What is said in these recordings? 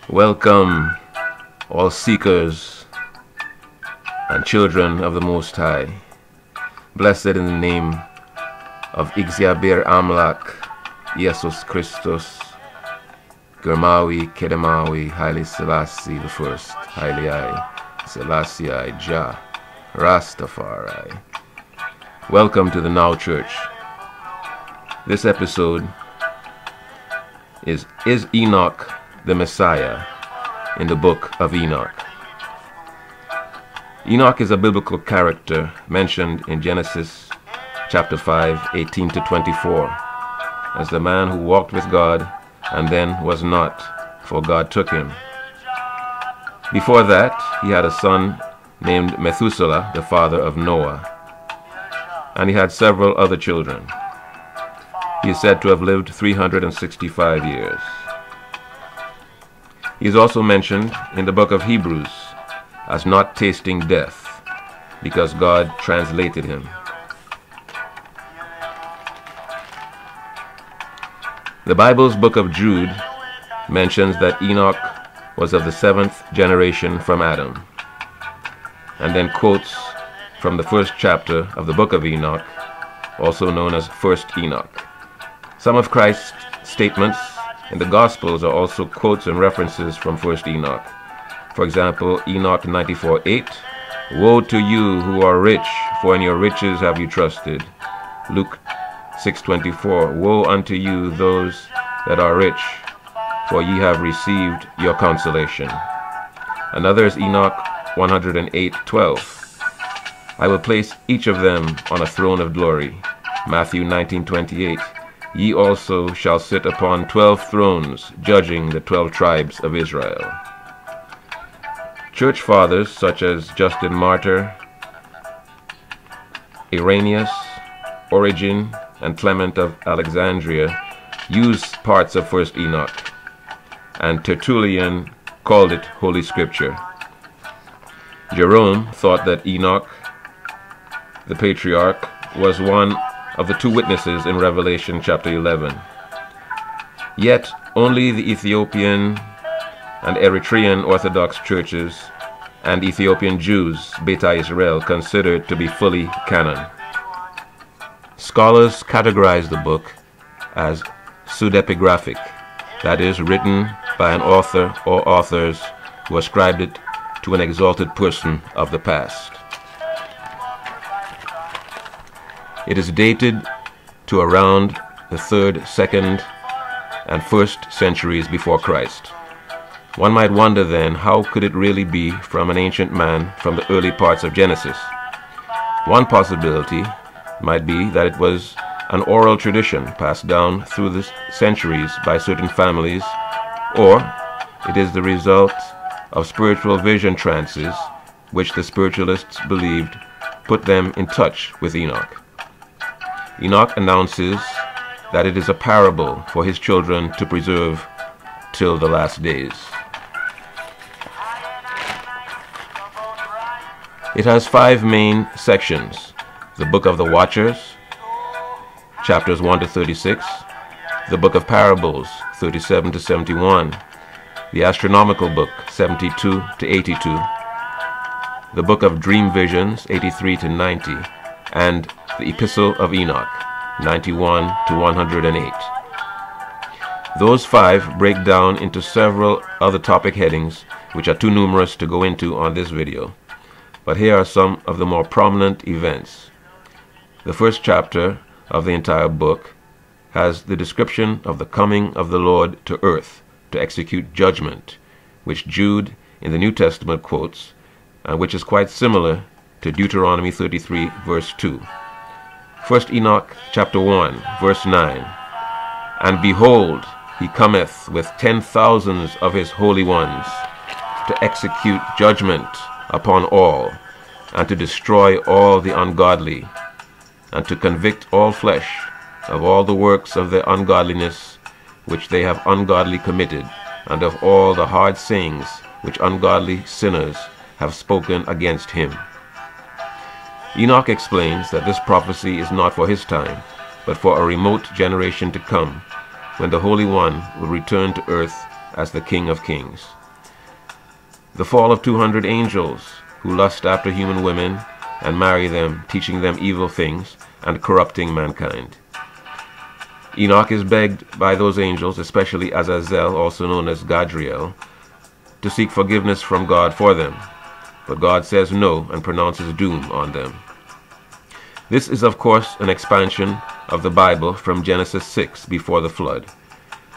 Welcome, all seekers and children of the Most High, blessed in the name of Ixyabir Amlak, Jesus Christus, Germawi, Kedemawi, Haile Selassie the First, Haile I, Selassie I, Jah, Rastafari. Welcome to the Now Church. This episode is Enoch the Messiah in the book of Enoch? Enoch is a biblical character mentioned in Genesis chapter 5, 18 to 24, as the man who walked with God and then was not, for God took him. Before that, he had a son named Methuselah, the father of Noah, and he had several other children. He is said to have lived 365 years. He is also mentioned in the book of Hebrews as not tasting death, because God translated him. The Bible's book of Jude mentions that Enoch was of the 7th generation from Adam, and then quotes from the first chapter of the book of Enoch, also known as First Enoch. Some of Christ's statements in the Gospels are also quotes and references from First Enoch. For example, Enoch 94:8, "Woe to you who are rich, for in your riches have you trusted." Luke 6:24, "Woe unto you those that are rich, for ye have received your consolation." Another is Enoch 108:12, "I will place each of them on a throne of glory." Matthew 19:28, "Ye also shall sit upon 12 thrones, judging the 12 tribes of Israel." Church fathers such as Justin Martyr, Irenaeus, Origen, and Clement of Alexandria use parts of First Enoch, and Tertullian called it Holy Scripture. Jerome thought that Enoch, the patriarch, was one of the 2 witnesses in Revelation chapter 11. Yet only the Ethiopian and Eritrean Orthodox churches and Ethiopian Jews, Beta Israel, consider it to be fully canon. Scholars categorize the book as pseudepigraphic, that is, written by an author or authors who ascribed it to an exalted person of the past. It is dated to around the 3rd, 2nd, and 1st centuries before Christ. One might wonder then, how could it really be from an ancient man from the early parts of Genesis? One possibility might be that it was an oral tradition passed down through the centuries by certain families, or it is the result of spiritual vision trances which the spiritualists believed put them in touch with Enoch. Enoch announces that it is a parable for his children to preserve till the last days. It has 5 main sections: the Book of the Watchers, chapters 1 to 36, the Book of Parables, 37 to 71, the Astronomical Book, 72 to 82, the Book of Dream Visions, 83 to 90, and the Epistle of Enoch, 91 to 108. Those 5 break down into several other topic headings which are too numerous to go into on this video. But here are some of the more prominent events. The first chapter of the entire book has the description of the coming of the Lord to earth to execute judgment, which Jude in the New Testament quotes, and which is quite similar to Deuteronomy 33 verse 2. First Enoch chapter 1 verse 9, "And behold, he cometh with 10,000s of his holy ones, to execute judgment upon all, and to destroy all the ungodly, and to convict all flesh of all the works of their ungodliness which they have ungodly committed, and of all the hard sayings which ungodly sinners have spoken against him." Enoch explains that this prophecy is not for his time, but for a remote generation to come, when the Holy One will return to earth as the King of Kings. The fall of 200 angels who lust after human women and marry them, teaching them evil things and corrupting mankind. Enoch is begged by those angels, especially Azazel, also known as Gadriel, to seek forgiveness from God for them, but God says no and pronounces doom on them. This is, of course, an expansion of the Bible from Genesis 6 before the flood,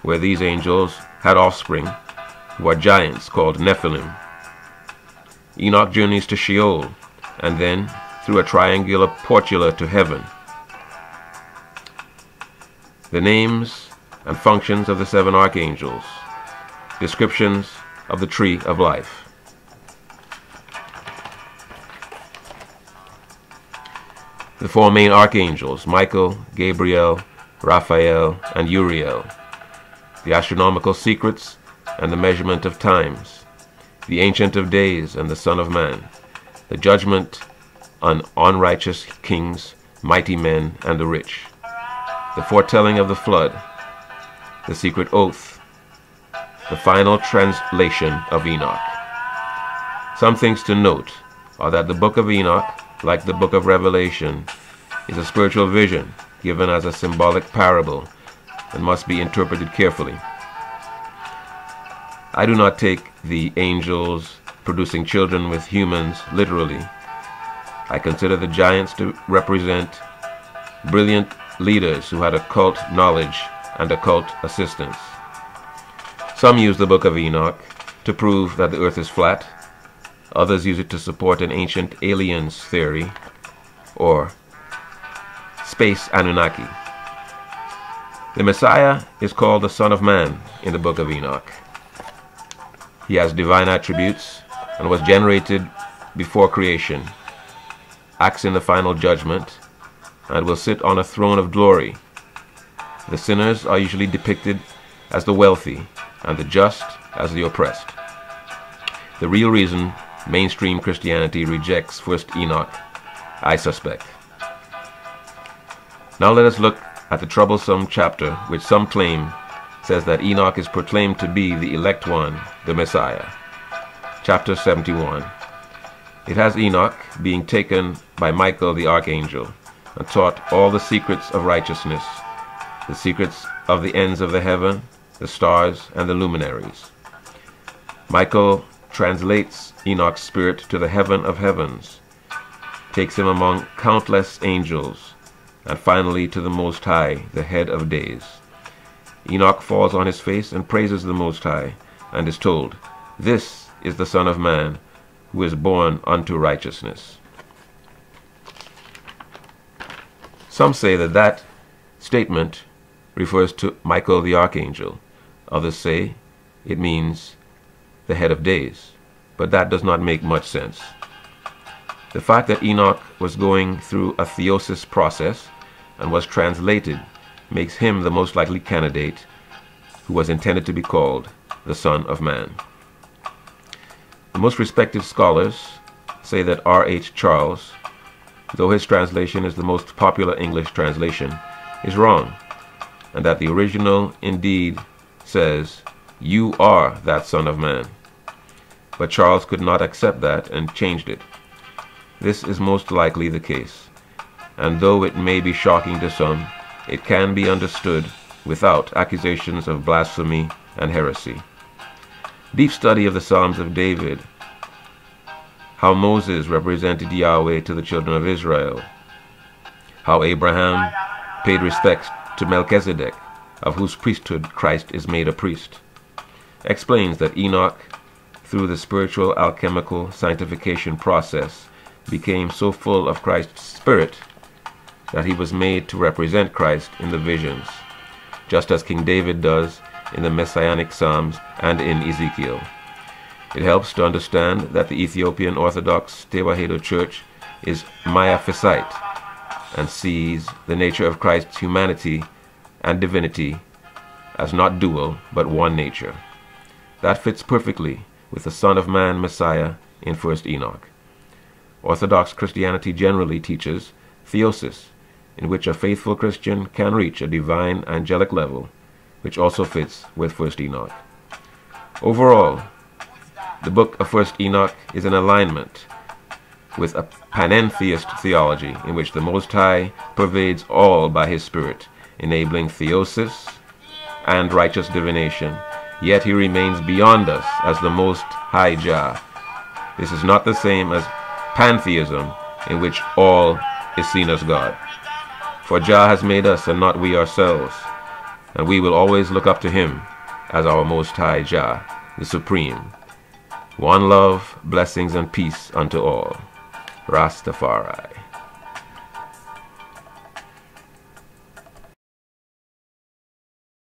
where these angels had offspring who are giants called Nephilim. Enoch journeys to Sheol and then through a triangular portula to heaven. The names and functions of the 7 archangels. Descriptions of the tree of life. The 4 main archangels, Michael, Gabriel, Raphael, and Uriel. The astronomical secrets and the measurement of times. The Ancient of Days and the Son of Man. The judgment on unrighteous kings, mighty men, and the rich. The foretelling of the flood. The secret oath. The final translation of Enoch. Some things to note are that the book of Enoch, like the book of Revelation, is a spiritual vision given as a symbolic parable and must be interpreted carefully. I do not take the angels producing children with humans literally. I consider the giants to represent brilliant leaders who had occult knowledge and occult assistance. Some use the book of Enoch to prove that the earth is flat. Others use it to support an ancient aliens theory or space Anunnaki. The Messiah is called the Son of Man in the book of Enoch. He has divine attributes and was generated before creation, acts in the final judgment, and will sit on a throne of glory. The sinners are usually depicted as the wealthy and the just as the oppressed. The real reason mainstream Christianity rejects First Enoch, I suspect. Now let us look at the troublesome chapter which some claim says that Enoch is proclaimed to be the elect one, the Messiah. Chapter 71. It has Enoch being taken by Michael the archangel and taught all the secrets of righteousness, the secrets of the ends of the heaven, the stars, and the luminaries. Michael translates Enoch's spirit to the heaven of heavens, takes him among countless angels, and finally to the Most High, the head of days. Enoch falls on his face and praises the Most High, and is told, "This is the Son of Man, who is born unto righteousness." Some say that that statement refers to Michael the archangel. Others say it means the head of days, but that does not make much sense. The fact that Enoch was going through a theosis process and was translated makes him the most likely candidate who was intended to be called the Son of Man. The most respected scholars say that R.H. Charles, though his translation is the most popular English translation, is wrong, and that the original indeed says, "You are that Son of Man." But Charles could not accept that and changed it. This is most likely the case, and though it may be shocking to some, it can be understood without accusations of blasphemy and heresy. Deep study of the Psalms of David, how Moses represented Yahweh to the children of Israel, how Abraham paid respect to Melchizedek, of whose priesthood Christ is made a priest, explains that Enoch, through the spiritual alchemical sanctification process, became so full of Christ's Spirit that he was made to represent Christ in the visions, just as King David does in the Messianic Psalms and in Ezekiel. It helps to understand that the Ethiopian Orthodox Tewahedo Church is Miaphysite and sees the nature of Christ's humanity and divinity as not dual, but one nature. That fits perfectly with the Son of Man Messiah in First Enoch. Orthodox Christianity generally teaches theosis, in which a faithful Christian can reach a divine angelic level, which also fits with First Enoch. Overall, the book of First Enoch is in alignment with a panentheist theology in which the Most High pervades all by His Spirit, enabling theosis and righteous divination, yet He remains beyond us as the Most High Jah. This is not the same as pantheism, in which all is seen as God. For Jah has made us and not we ourselves, and we will always look up to Him as our Most High Jah, the Supreme. One love, blessings and peace unto all. Rastafari.